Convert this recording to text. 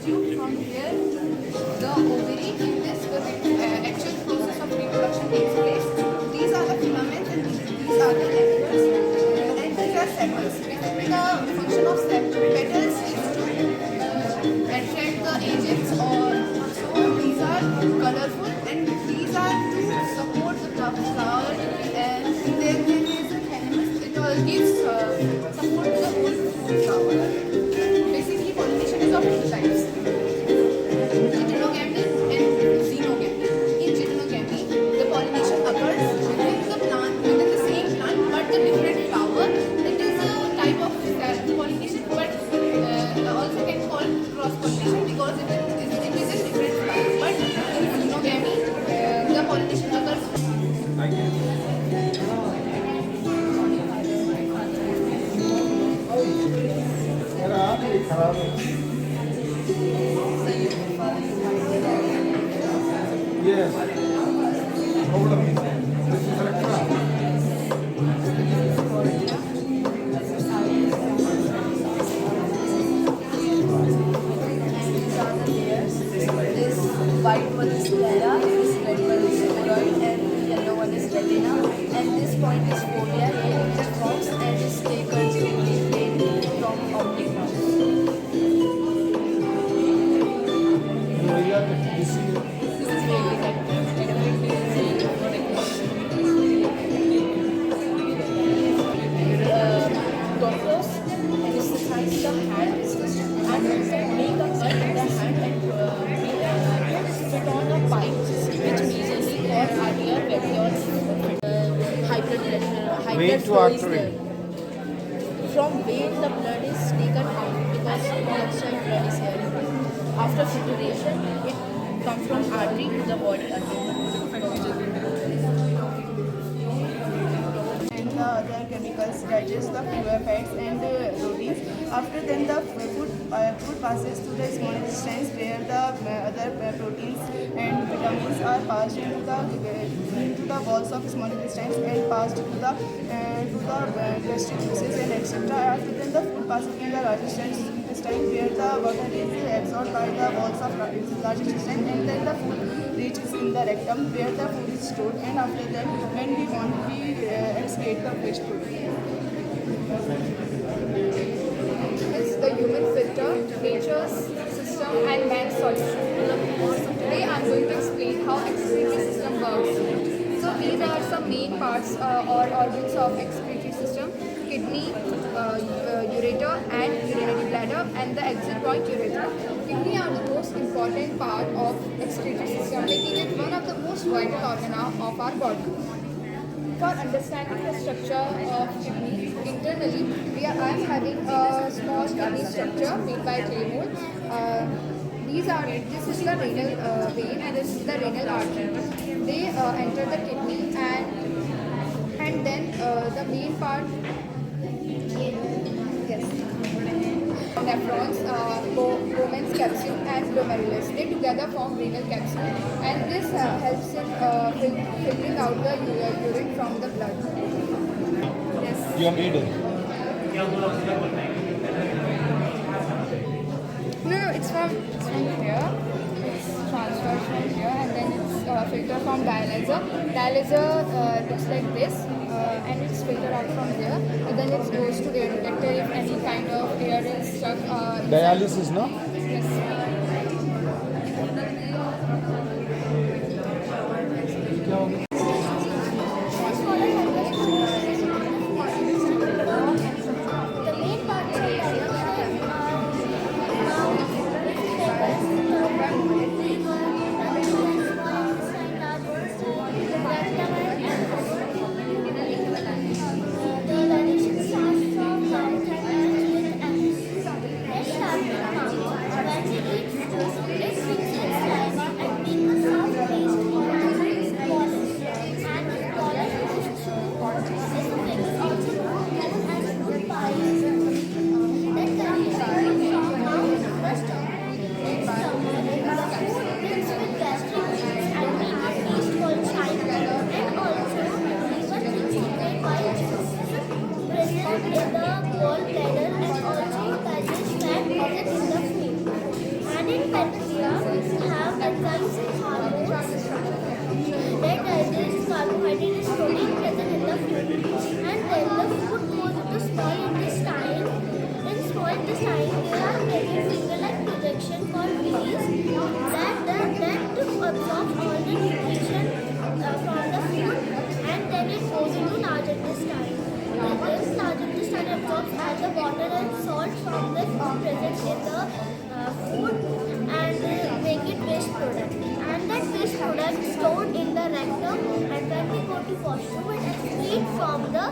tube from here to the ovary. In this, the actual process of reproduction takes place. These are the filaments and these are the lamellars. And these are sepals. Basically, the function of petals is to attract the agents, or so these are colorful, and these are to support the flower, and then there is a thalamus. It all gives support to the whole flower. Basically, pollination is of two types: heterogamy and xenogamy. In heterogamy, the pollination occurs within the plant, within the same plant, but the different flower. It is a type of pollination, but also can call cross pollination because it is a different flower. But in xenogamy, the pollination occurs. Yes. Problem is, this is electra. This white one is sclera, this red one is spheroid, and the yellow one is retina. And this point is fovea, where it forms, and this tapered plane from optic nerve. This is This is very effective. Doctors anesthetize the hand and make a cut in the hand and put on a pipe, which majorly called arterial valve, high blood pressure, high Vein blood to flow is artery. there. From vein, the blood is taken out because the outside blood is here. After filtration, it comes from artery to the body again. And the other chemicals, that is the fats and proteins. After then, the food passes to the small intestines, where the other proteins and vitamins are passed into the walls of small intestines and passed to the gastric juices and etc. After then, the food passes in the large intestine, where the water is absorbed by the walls of large intestine, and then the food reaches in the rectum, where the food is stored. And after that, when we want, we excrete the waste product. It's the human filter, nature's system, and man's solution. So today I'm going to explain how excretory system works. So these are some main parts or organs of excretory system: kidney, ureter and urinary bladder, and the exit point urethra. Kidney are the most important part of excretory system, making it one of the most vital organs of our body. For understanding the structure of kidney, internally, I am having a small kidney structure made by clay mold. This is the renal vein and this is the renal artery. They enter the kidney, and then the main part, yes, nephrons, Bowman's capsule and glomerulus. They together form renal capsule, and this helps in filtering out the urine from the blood. Yes. your needle. No, it's from here. It's transferred from here, and then it's filtered from dialyzer. Dialyzer looks like this, and it's filtered out from here, and then it goes to air detector if any kind of air is stuck. Dialysis, no? Yes. The main parts of pollination carbohydrate is protein present in the food. And then the food goes into small intestine. In small intestine, there are many finger-like projection called villi that absorb all the nutrition from the food, and then it goes into large intestine. This large intestine absorbs all the water and salt from the food present in the food and make it waste product. And that waste product stored in the rectum, and when we go to washroom, it excretes from the